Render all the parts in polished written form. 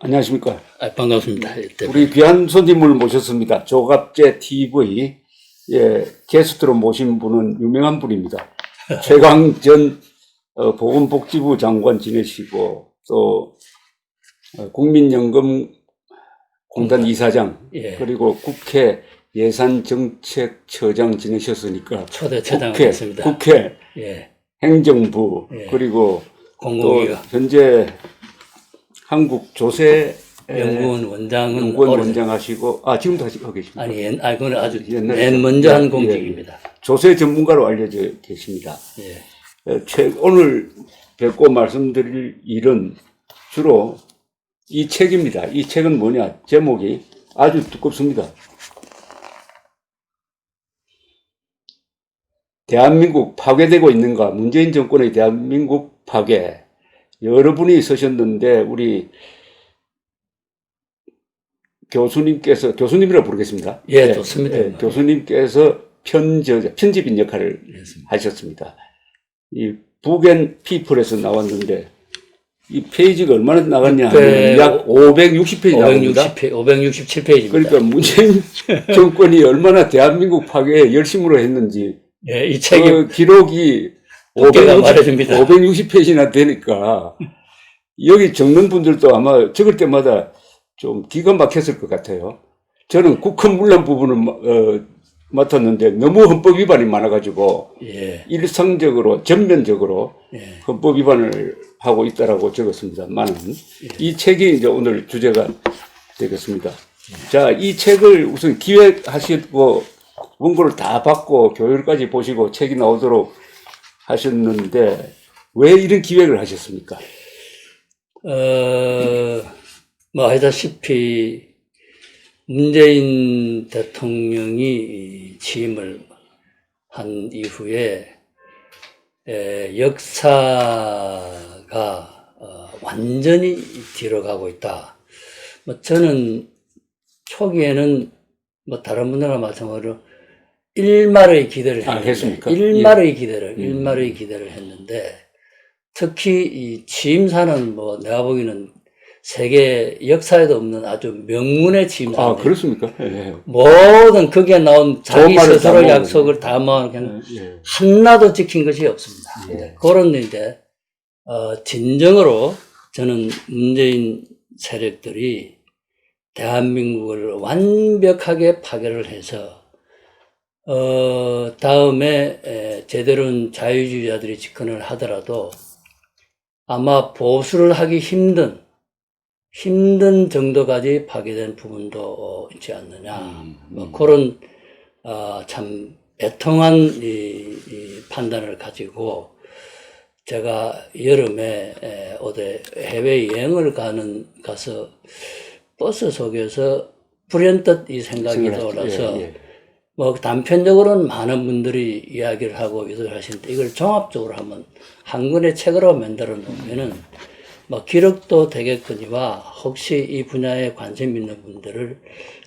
안녕하십니까. 반갑습니다. 우리 귀한 손님을 모셨습니다. 조갑재 TV 게스트로 모신 분은 유명한 분입니다. 최강 전 보건복지부 장관 지내시고 또 국민연금공단 이사장 그리고 국회 예산정책처장 지내셨으니까 초대 처장을 했습니다. 국회 행정부 그리고 또 현재 한국 조세 연구원 원장은 원장 하시고 지금도 하고 계십니다. 그건 아주 맨 먼저 한 공직입니다. 조세 전문가로 알려져 계십니다. 오늘 뵙고 말씀드릴 일은 주로 이 책입니다. 이 책은 뭐냐? 제목이 아주 두껍습니다. 대한민국 파괴되고 있는가? 문재인 정권의 대한민국 파괴. 여러분이 쓰셨는데 우리 교수님이라고 부르겠습니다. 좋습니다. 교수님께서 편집인 역할을 하셨습니다. 이 북앤 피플에서 나왔는데 이 페이지가 얼마나 나갔냐 하면 약 560페이지 나옵니다. 567페이지입니다. 그러니까 문재인 정권이 얼마나 대한민국 파괴에 열심으로 했는지 이 책이 기록이 560페이지나 되니까 여기 적는 분들도 아마 적을 때마다 좀 기가 막혔을 것 같아요. 저는 국헌 문란 부분을 맡았는데 너무 헌법 위반이 많아가지고 일상적으로 전면적으로 헌법 위반을 하고 있다라고 적었습니다만은 이 책이 이제 오늘 주제가 되겠습니다. 자, 이 책을 우선 기획하시고 원고를 다 받고 교육까지 보시고 책이 나오도록 하셨는데 왜 이런 기획을 하셨습니까? 알다시피 문재인 대통령이 취임을 한 이후에 역사가 완전히 뒤로 가고 있다. 저는 초기에는 다른 분들과 마찬가지로 일말의 기대를 했습니다. 일말의 기대를 했는데 특히 이 취임사는 내가 보기에는 세계 역사에도 없는 아주 명문의 취임사인데. 그렇습니까? 모든 거기에 나온 자기 스스로 약속을 다 그냥 하나도 지킨 것이 없습니다. 그런 이제 진정으로 저는 문재인 세력들이 대한민국을 완벽하게 파괴를 해서 다음에 제대로 자유주의자들이 집권을 하더라도 아마 보수를 하기 힘든 정도까지 파괴된 부분도 있지 않느냐. 그런 참 애통한 이 판단을 가지고 제가 여름에 어디 해외 여행을 가서 버스 속에서 불현듯 이 생각이 떠올라서 단편적으로는 많은 분들이 이야기를 하고 이걸 하시는데 이걸 종합적으로 한번 한 권의 책으로 만들어 놓으면은 기록도 되겠거니와 혹시 이 분야에 관심 있는 분들을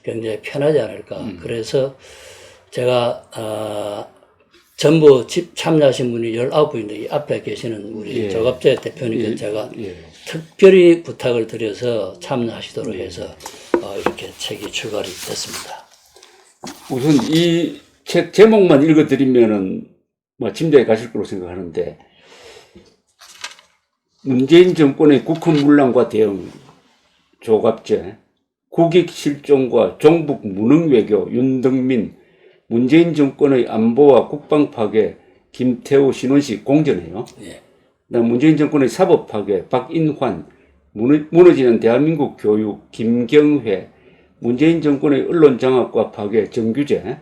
굉장히 편하지 않을까. 그래서 제가 전부 참여하신 분이 19분인데 이 앞에 계시는 우리 조갑재 대표님께 제가 특별히 부탁을 드려서 참여하시도록 해서 이렇게 책이 출간이 됐습니다. 우선 이 책 제목만 읽어드리면은 짐작이 가실 거로 생각하는데 문재인 정권의 국헌 문란과 대응, 조갑재, 국익 실종과 종북 무능 외교, 윤덕민, 문재인 정권의 안보와 국방 파괴, 김태우, 신원식 공전해요. 문재인 정권의 사법 파괴, 박인환, 무너지는 대한민국 교육, 김경회, 문재인 정권의 언론 장악과 파괴, 정규재,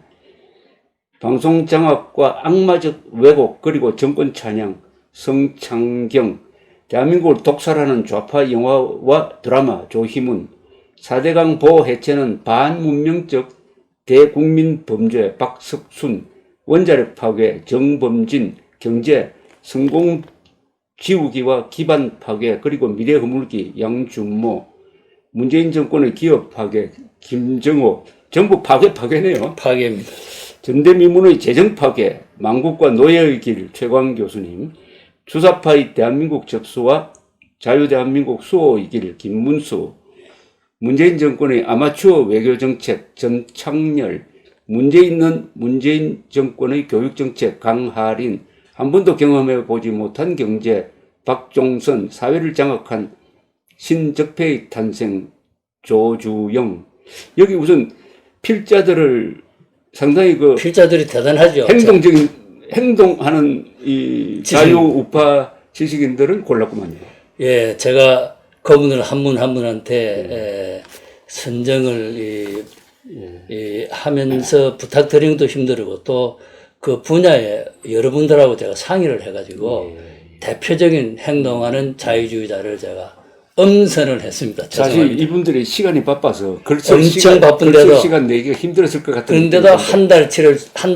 방송 장악과 악마적 왜곡, 그리고 정권 찬양, 성창경, 대한민국을 독살하는 좌파 영화와 드라마, 조희문, 4대강 보호 해체는 반문명적 대국민 범죄, 박석순, 원자력 파괴, 정범진, 경제, 성공 지우기와 기반 파괴, 그리고 미래 허물기, 양준모, 문재인 정권의 기업 파괴, 김정호, 전부 파괴네요. 파괴입니다. 전대미문의 재정 파괴, 망국과 노예의 길, 최광 교수님, 주사파의 대한민국 접수와 자유대한민국 수호의 길, 김문수, 문재인 정권의 아마추어 외교정책 전창렬, 문재인 정권의 교육정책 강하린, 한 번도 경험해 보지 못한 경제 박종선, 사회를 장악한 신적폐의 탄생 조주영. 여기 우선 필자들을 상당히 그 필자들이 대단하죠. 행동하는 이 자유우파 지식인들을 골랐구만요. 예, 제가 그분들 한 분 한 분한테 선정을 하면서 부탁드리는 것도 힘들고 또 그 분야에 여러분들하고 제가 상의를 해가지고 대표적인 행동하는 자유주의자를 제가 엄선을 했습니다. 사실 죄송합니다. 이분들이 시간이 바빠서 엄청 바쁜데도 시간 내기가 힘들었을 것 같은데. 그런데도 한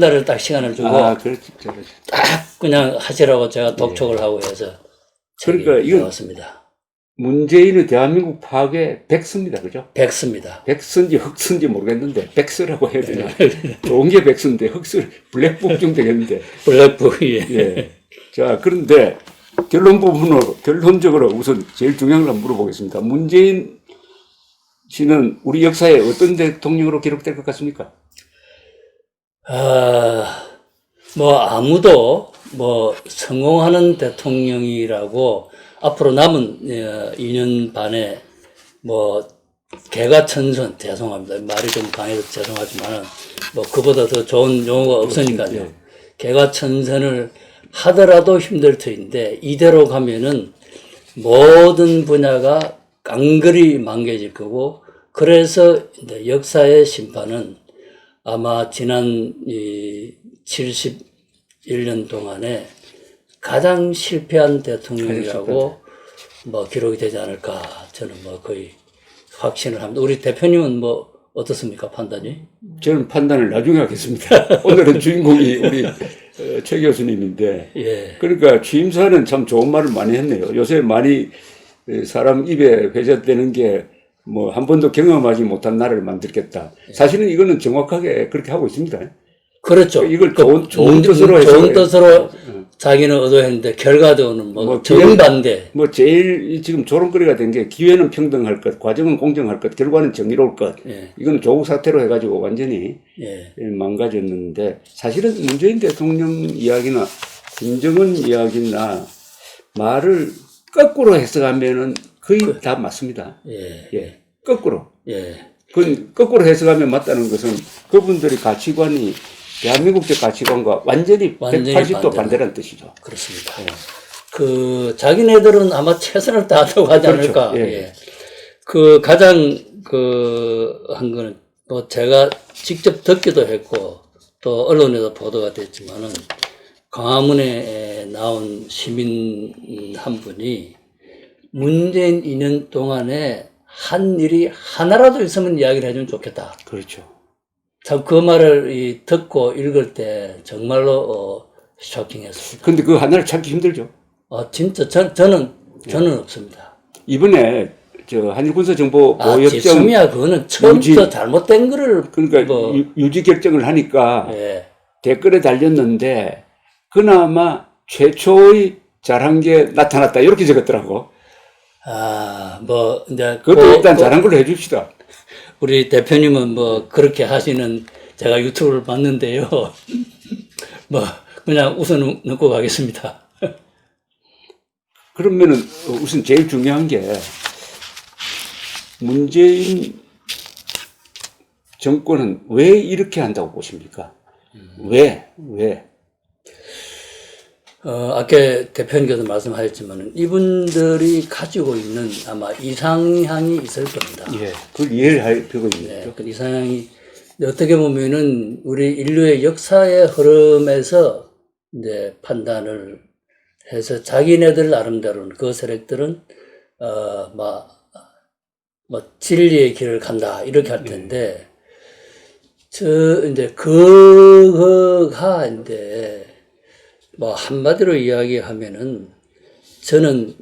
달을 딱 시간을 주고 그렇지. 딱 그냥 하시라고 제가 독촉을 하고 해서 그러니까 이건 나왔습니다. 문재인의 대한민국 파괴 백서입니다. 그죠? 백서입니다. 백서인지 흑서인지 모르겠는데 백서라고 해야 되나? 좋은 게 백서인데 흑서 블랙북 좀 되겠는데. 블랙북 예. 자, 그런데 결론적으로 우선 제일 중요한 걸 물어보겠습니다. 문재인 씨는 우리 역사에 어떤 대통령으로 기록될 것 같습니까? 뭐 아무도 뭐 성공하는 대통령이라고 앞으로 남은 2년 반에 뭐 개가천선, 죄송합니다. 말이 좀 강해서 죄송하지만은 뭐 그보다 더 좋은 용어가 없으니까요. 개가천선을 하더라도 힘들 터인데 이대로 가면은 모든 분야가 깡그리 망개질 거고, 그래서 이제 역사의 심판은 아마 지난 71년 동안에 가장 실패한 대통령이라고 뭐 기록이 되지 않을까, 저는 뭐 거의 확신을 합니다. 우리 대표님은 뭐 어떻습니까, 판단이? 저는 판단을 나중에 하겠습니다. 오늘은 주인공이 우리 최 교수님인데, 예. 그러니까 취임사는 참 좋은 말을 많이 했네요. 요새 많이 사람 입에 회자되는 게 뭐 한 번도 경험하지 못한 나라를 만들겠다. 사실은 이거는 정확하게 그렇게 하고 있습니다. 그렇죠. 이걸 좋은 뜻으로 해서. 좋은 뜻으로 자기는 의도했는데 결과적으로는 뭐 정반대. 뭐 제일 지금 조롱거리가 된 게 기회는 평등할 것, 과정은 공정할 것, 결과는 정의로울 것. 예. 이건 조국 사태로 해가지고 완전히 예. 망가졌는데, 사실은 문재인 대통령 이야기나 김정은 이야기나 말을 거꾸로 해석하면은 거의 다 맞습니다. 예. 거꾸로. 예. 거꾸로 해석하면 맞다는 것은 그분들의 가치관이 대한민국적 가치관과 완전히 180도 반대라는 뜻이죠. 그렇습니다. 그 자기네들은 아마 최선을 다하려고 하지 그렇죠. 않을까. 예. 그 가장 한 거는 뭐 제가 직접 듣기도 했고 또 언론에도 보도가 됐지만은 광화문에 나온 시민 한 분이 문재인 2년 동안에 한 일이 하나라도 있으면 이야기를 해주면 좋겠다. 그렇죠. 참 그 말을 듣고 읽을 때 정말로 쇼킹했습니다. 근데 그 하나를 찾기 힘들죠. 진짜 저는 없습니다. 이번에 저 한일군사정보 보호협정 지금이야 그거는 처음부터 잘못된 거를 그러니까 유지 결정을 하니까 댓글에 달렸는데 그나마 최초의 잘한 게 나타났다 이렇게 적었더라고. 뭐 이제 그것도 일단 잘한 걸로 해줍시다. 우리 대표님은 뭐 그렇게 하시는 제가 유튜브를 봤는데요. 뭐 그냥 우선 넣고 가겠습니다. 그러면은 우선 제일 중요한 게 문재인 정권은 왜 이렇게 한다고 보십니까? 왜? 아까 대표님께서 말씀하셨지만 이분들이 가지고 있는 아마 이상향이 있을 겁니다. 그걸 이해를 할 필요가 있네요. 그 이상향이 어떻게 보면은 우리 인류의 역사의 흐름에서 이제 판단을 해서 자기네들 나름대로는 그 세력들은 뭐 진리의 길을 간다 이렇게 할 텐데 이제 그거가 이제 뭐 한마디로 이야기하면은 저는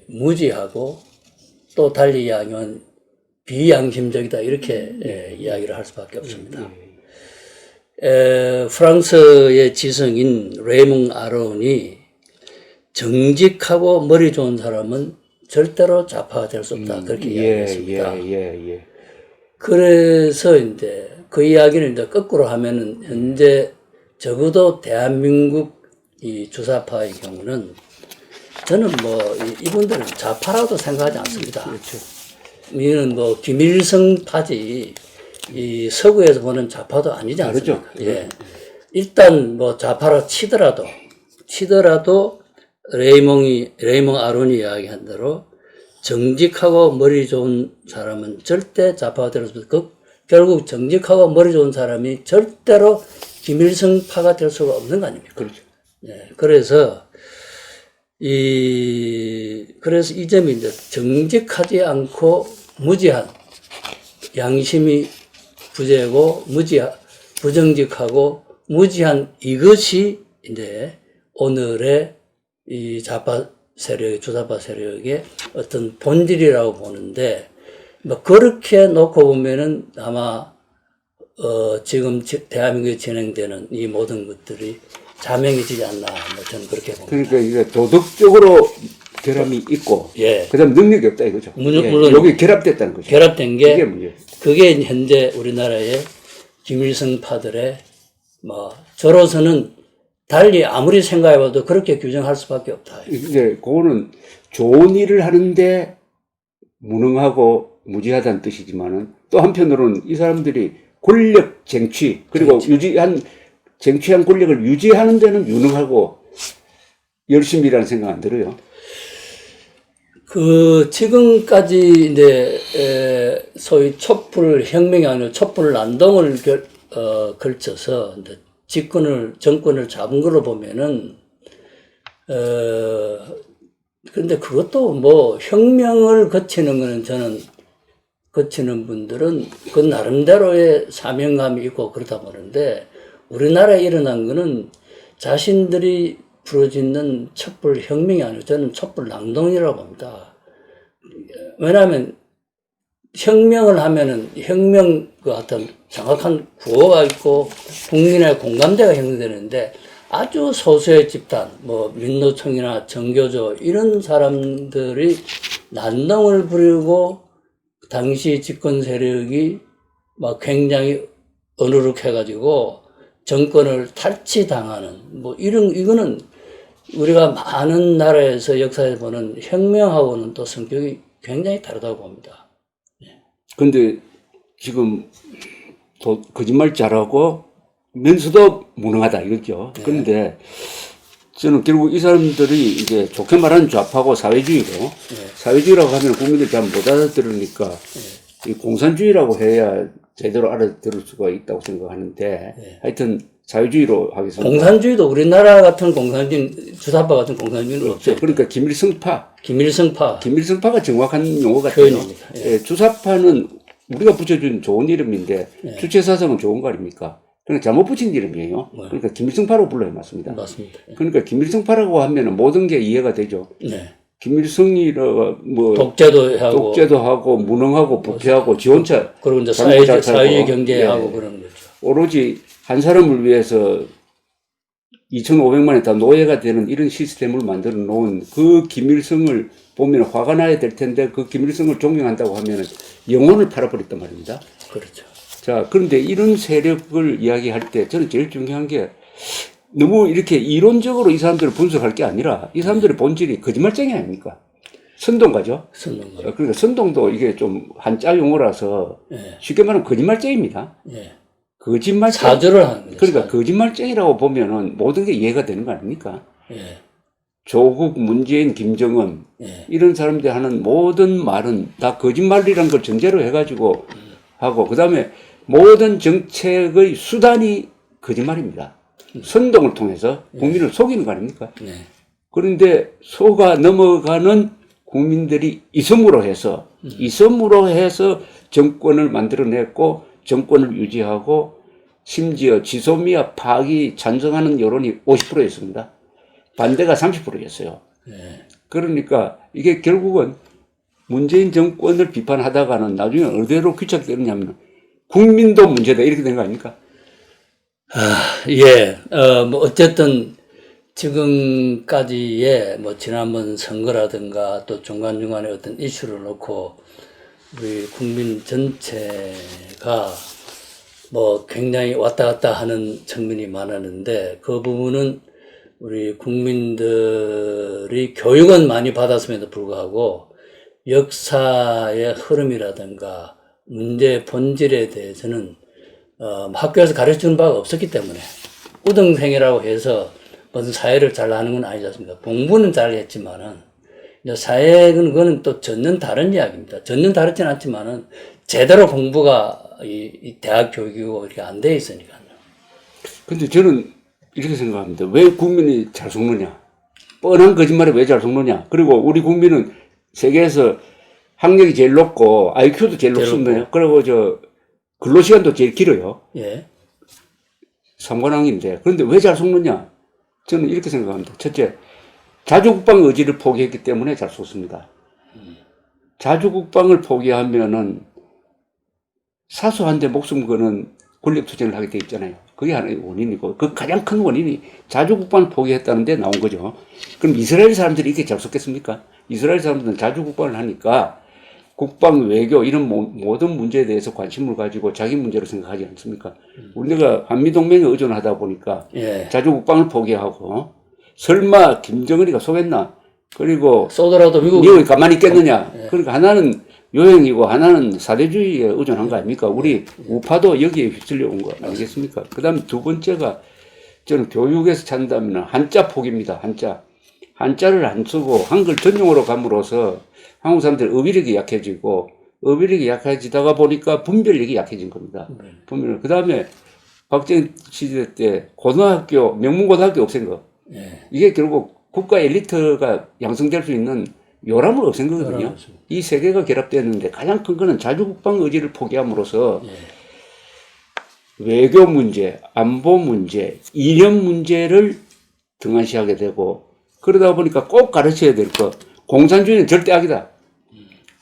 무지하고 또 달리 이야기하면 비양심적이다 이렇게 이야기를 할 수밖에 없습니다. 프랑스의 지성인 레이몽 아론이 정직하고 머리 좋은 사람은 절대로 좌파가 될 수 없다. 그렇게 이야기했습니다. 예. 그래서 이제 그 이야기를 이제 거꾸로 하면은 현재 적어도 대한민국 이 주사파의 경우는 저는 뭐 이분들은 좌파라도 생각하지 않습니다. 그렇죠. 이는 뭐 김일성 파지 이 서구에서 보는 좌파도 아니지 않습니까? 그렇죠. 예. 일단 뭐 좌파라 치더라도 레이몽 아론이 이야기한 대로 정직하고 머리 좋은 사람은 절대 좌파가 될 수 없고 결국 정직하고 머리 좋은 사람이 절대로 김일성파가 될 수가 없는 거 아닙니까? 그렇죠. 예. 그래서 이 점이 이제 정직하지 않고 무지한 양심이 부재고 부정직하고 무지한 이것이 이제 오늘의 이 주사파 세력의 어떤 본질이라고 보는데, 뭐 그렇게 놓고 보면은 아마 지금 대한민국에 진행되는 이 모든 것들이 자명해지지 않나, 뭐 저는 그렇게 봅니다. 그러니까 이게 도덕적으로 결함이 있고, 예. 그다음 능력이 없다 이거죠. 물론 여기 결합됐다는 거죠. 결합된 게 이게 문제. 그게 현재 우리나라의 김일성파들의 뭐 저로서는 달리 아무리 생각해봐도 그렇게 규정할 수밖에 없다. 이제 그거는 좋은 일을 하는데 무능하고 무지하다는 뜻이지만은 또 한편으로는 이 사람들이 권력 쟁취 그리고 쟁취한 권력을 유지하는 데는 유능하고 열심히 일하는 생각 안 들어요. 지금까지 이제 소위 촛불 혁명이 아니라 촛불 난동을 걸쳐서 이제 정권을 잡은 걸로 보면은 근데 그것도 뭐 혁명을 거치는 거는 저는 거치는 분들은 그 나름대로의 사명감이 있고 그렇다 보는데 우리나라에 일어난 거는 자신들이 부르짖는 촛불 혁명이 아니고 저는 촛불 낭동이라고 봅니다. 왜냐하면 혁명을 하면은 혁명 그 어떤 정확한 구호가 있고 국민의 공감대가 형성되는데 아주 소수의 집단, 뭐 민노총이나 정교조 이런 사람들이 난동을 부리고 당시 집권 세력이 막 굉장히 어누룩해가지고 정권을 탈취당하는 뭐 이거는 우리가 많은 나라에서 역사에 보는 혁명하고는 또 성격이 굉장히 다르다고 봅니다. 근데 지금 거짓말 잘하고 면수도 무능하다 이거죠. 네. 그런데 저는 결국 이 사람들이 이제 좋게 말하는 좌파고 사회주의고 사회주의라고 하면 국민들이 잘 못 알아들으니까 이 공산주의라고 해야 제대로 알아들을 수가 있다고 생각하는데 하여튼 사회주의로 하겠습니다. 공산주의도 우리나라 같은 공산주의, 주사파 같은 공산주의는 없죠. 그러니까 김일성파. 김일성파가 정확한 용어 같아요. 표현입니다. 예, 주사파는 우리가 붙여준 좋은 이름인데 주체 사상은 좋은 거 아닙니까? 그러니까 잘못 붙인 이름이에요. 그러니까 김일성파로 불러야 맞습니다. 맞습니다. 그러니까 김일성파라고 하면은 모든 게 이해가 되죠. 네. 김일성이라 뭐 독재도 하고 무능하고 부패하고 지원차 그리고 이제 사회주의 경제하고 그런 거죠. 오로지 한 사람을 위해서 2,500만이 다 노예가 되는 이런 시스템을 만들어 놓은 그 김일성을 보면 화가 나야 될 텐데 그 김일성을 존경한다고 하면 영혼을 팔아버렸단 말입니다. 그렇죠. 자, 그런데 이런 세력을 이야기할 때 저는 제일 중요한 게 너무 이렇게 이론적으로 이 사람들을 분석할 게 아니라 이 사람들의 본질이 거짓말쟁이 아닙니까? 선동가죠? 선동가. 그러니까 선동도 이게 좀 한자 용어라서 쉽게 말하면 거짓말쟁이입니다. 사주를 하는 거죠. 그러니까 거짓말쟁이라고 보면은 모든 게 이해가 되는 거 아닙니까? 조국, 문재인, 김정은 이런 사람들이 하는 모든 말은 다 거짓말이라는 걸 전제로 해가지고 하고 그 다음에 모든 정책의 수단이 거짓말입니다. 선동을 통해서 국민을 속이는 거 아닙니까? 그런데 속아 넘어가는 국민들이 이섬으로 해서 정권을 만들어냈고 정권을 유지하고 심지어 지소미아 파악이 찬성하는 여론이 50%였습니다. 반대가 30%였어요. 그러니까 이게 결국은 문재인 정권을 비판하다가는 나중에 어디로 귀착되느냐면 국민도 문제다 이렇게 된 거 아닙니까? 뭐 어쨌든 지금까지의 뭐 지난번 선거라든가 또 중간중간에 어떤 이슈를 놓고 우리 국민 전체가 뭐 굉장히 왔다 갔다 하는 측면이 많았는데 그 부분은 우리 국민들이 교육은 많이 받았음에도 불구하고 역사의 흐름이라든가 문제의 본질에 대해서는 학교에서 가르쳐주는 바가 없었기 때문에 우등생이라고 해서 무슨 사회를 잘 아는 건 아니지 않습니까? 공부는 잘 했지만은 이제 사회는 그거는 또 전혀 다른 이야기입니다. 전혀 다르진 않지만은 제대로 공부가 이 대학 교육이고 이렇게 안 돼 있으니까요. 근데 저는 이렇게 생각합니다. 왜 국민이 잘 속느냐? 뻔한 거짓말에 왜 잘 속느냐? 그리고 우리 국민은 세계에서 학력이 제일 높고 IQ도 제일 높습니다. 그리고 근로시간도 제일 길어요. 예. 삼관왕인데. 그런데 왜 잘 속느냐? 저는 이렇게 생각합니다. 첫째, 자주국방 의지를 포기했기 때문에 잘 속습니다. 자주국방을 포기하면은 사소한데 목숨 거는 권력투쟁을 하게 돼 있잖아요. 그게 하나의 원인이고, 그 가장 큰 원인이 자주국방을 포기했다는 데 나온 거죠. 그럼 이스라엘 사람들이 이렇게 잘 속겠습니까? 이스라엘 사람들은 자주국방을 하니까 국방, 외교 이런 모든 문제에 대해서 관심을 가지고 자기 문제로 생각하지 않습니까? 우리가 한미동맹에 의존하다 보니까 예. 자주국방을 포기하고 설마 김정은이가 속였나? 그리고 쏘더라도 미국이 가만히 있겠느냐? 그러니까 하나는 요행이고 하나는 사대주의에 의존한 거 아닙니까? 우리 우파도 여기에 휩쓸려 온 거 아니겠습니까? 그 다음에 두 번째가 저는 교육에서 찾는다면 한자 포기입니다. 한자를 안 쓰고 한글 전용어로 감으로써 한국 사람들 어휘력이 약해지고 어휘력이 약해지다가 보니까 분별력이 약해진 겁니다. 그 다음에 박정희 시대 때 고등학교, 명문고등학교 없앤 거. 이게 결국 국가 엘리트가 양성될 수 있는 요람을 없앤 거거든요. 이 세 개가 결합되었는데 가장 큰 거는 자주국방 의지를 포기함으로써 외교 문제, 안보 문제, 이념 문제를 등한시하게 되고 그러다 보니까 꼭 가르쳐야 될 거. 공산주의는 절대 악이다.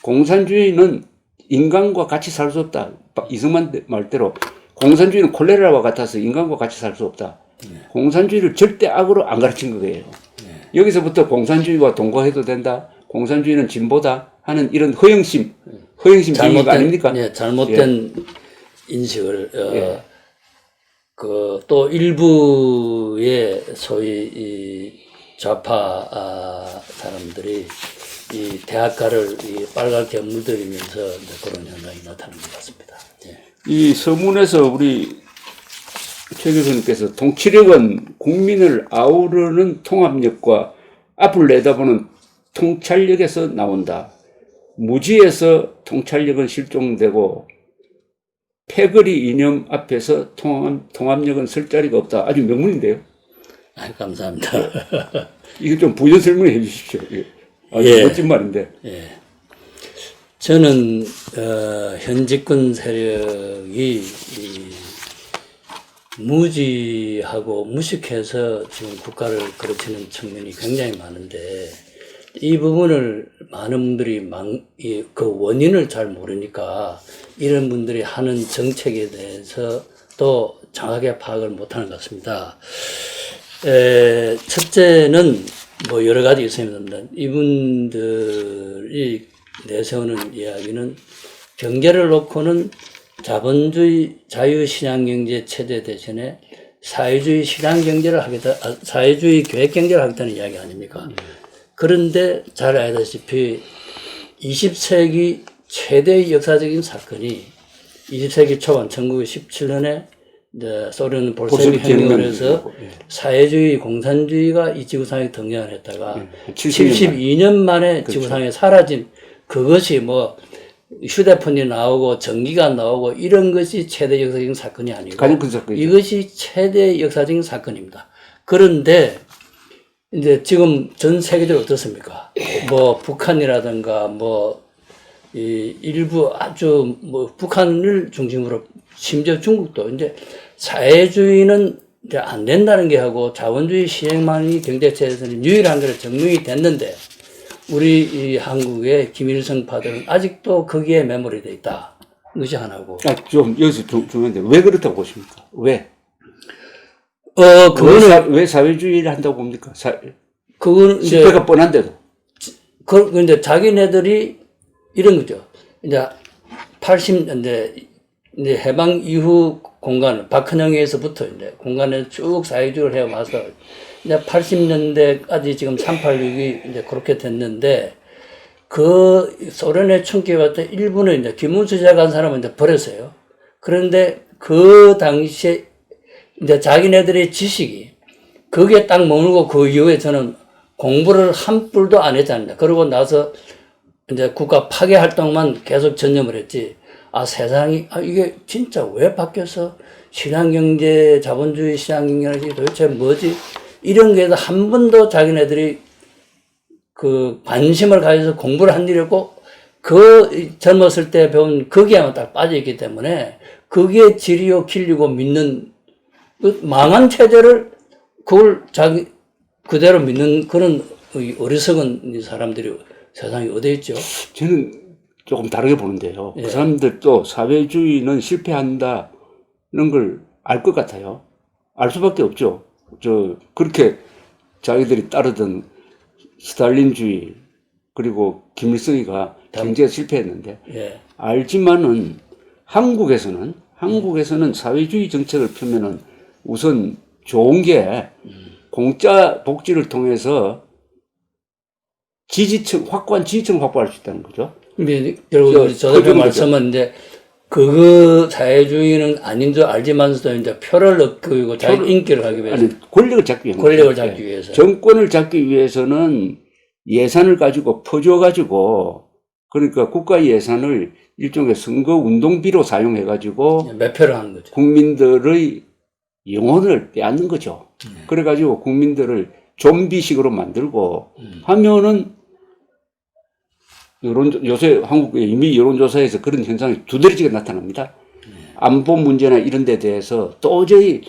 공산주의는 인간과 같이 살 수 없다. 이승만 말대로 공산주의는 콜레라와 같아서 인간과 같이 살 수 없다. 공산주의를 절대 악으로 안 가르친 거예요. 여기서부터 공산주의와 동거해도 된다. 공산주의는 진보다 하는 이런 허영심 비밀 아닙니까? 예, 잘못된 인식을 또 일부의 소위 이 좌파 사람들이 이 대학가를 빨갛게 물들이면서 그런 현상이 나타나는 것 같습니다. 예. 이 서문에서 우리 최 교수님께서 통치력은 국민을 아우르는 통합력과 앞을 내다보는 통찰력에서 나온다. 무지에서 통찰력은 실종되고 패거리 이념 앞에서 통합력은 설 자리가 없다. 아주 명문인데요. 감사합니다. 이거 좀 부연 설명해 주십시오. 아주 멋진 말인데. 예. 저는 현 집권 세력이 무지하고 무식해서 지금 국가를 그르치는 측면이 굉장히 많은데 이 부분을 많은 분들이 그 원인을 잘 모르니까 이런 분들이 하는 정책에 대해서 또 정확하게 파악을 못하는 것 같습니다. 첫째는 뭐 여러 가지 있습니다. 이분들이 내세우는 이야기는 경제를 놓고는 자본주의 자유시장경제 체제 대신에 사회주의 시장경제를 사회주의 계획경제를 하겠다는 이야기 아닙니까? 그런데 잘 알다시피 20세기 최대의 역사적인 사건이 20세기 초반 1917년에 소련 볼셰비크 혁명을 해서 사회주의 공산주의가 이 지구상에 등장을 했다가 72년 만에 그렇죠. 지구상에 사라진 그것이 뭐 휴대폰이 나오고 전기가 나오고 이런 것이 최대 역사적인 사건이 아니고 가장 큰 사건이죠. 이것이 최대 역사적인 사건입니다. 그런데 이제 지금 전 세계적으로 어떻습니까? 뭐 북한이라든가 뭐 일부 아주 뭐 북한을 중심으로 심지어 중국도 이제 사회주의는 이제 안 된다는 게 하고 자본주의 시행만이 경제체에서는 유일한 거로 증명이 됐는데 우리 이 한국의 김일성파들은 아직도 거기에 매몰이 돼 있다. 이것이 하나고. 좀 여기서 중요한데 왜 그렇다고 보십니까? 왜? 그거는, 왜 사회주의를 한다고 봅니까? 그거는 이제, 실패가 뻔한데도. 근데 자기네들이 이런 거죠. 이제 80년대, 이제 해방 이후 공간, 박헌영에서부터 이제 공간에 쭉 사회주의를 해와서 이제 80년대까지 지금 386이 이제 그렇게 됐는데 그 소련의 충격이 왔을 때 일부는 이제 김문수 시작한 사람은 이제 버렸어요. 그런데 그 당시에 이제 자기네들의 지식이 거기에 딱 머물고 그 이후에 저는 공부를 한 뿔도 안 했잖아요. 그러고 나서 이제 국가 파괴 활동만 계속 전념을 했지. 아, 세상이, 이게 진짜 왜 바뀌어서 시장경제, 자본주의 시장경제가 도대체 뭐지? 이런 게서 한 번도 자기네들이 그 관심을 가져서 공부를 한 일이 없고, 그 젊었을 때 배운 거기에만 딱 빠져있기 때문에, 그게 지리요, 길리고 믿는, 그 망한 체제를 그걸 자기, 그대로 믿는 그런 어리석은 사람들이 세상에 어디 있죠? 저는 조금 다르게 보는데요. 예. 그 사람들도 사회주의는 실패한다는 걸 알 것 같아요. 알 수밖에 없죠. 그렇게 자기들이 따르던 스탈린주의, 그리고 김일성이가 경제에 실패했는데, 예. 알지만은 한국에서는 사회주의 정책을 펴면은 우선 좋은 게 공짜 복지를 통해서 확고한 지지층을 확보할 수 있다는 거죠. 근데 결국 저 대표 말씀은 이제 그거 사회주의는 아닌 줄 알지만서도 이제 표를 얻고 자기 인기를 하기 위해서 아니, 권력을 잡기 위해서. 권력을 잡기 위해서 정권을 잡기 위해서는 예산을 가지고 퍼줘가지고, 그러니까 국가 예산을 일종의 선거 운동비로 사용해가지고 매표를 하는 거죠. 국민들의 영혼을 빼앗는 거죠. 그래가지고 국민들을 좀비식으로 만들고 하면은 요새 한국에 이미 여론조사에서 그런 현상이 두드러지게 나타납니다. 안보 문제나 이런 데 대해서 도저히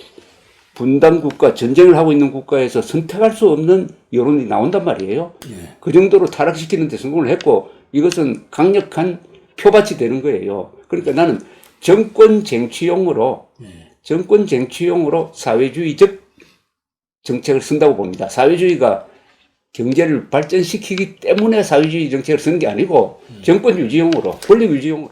분단 국가, 전쟁을 하고 있는 국가에서 선택할 수 없는 여론이 나온단 말이에요. 그 정도로 타락시키는 데 성공을 했고, 이것은 강력한 표밭이 되는 거예요. 그러니까 나는 정권 쟁취용으로 사회주의적 정책을 쓴다고 봅니다. 사회주의가 경제를 발전시키기 때문에 사회주의 정책을 쓰는 게 아니고 정권 유지용으로, 권력 유지용으로.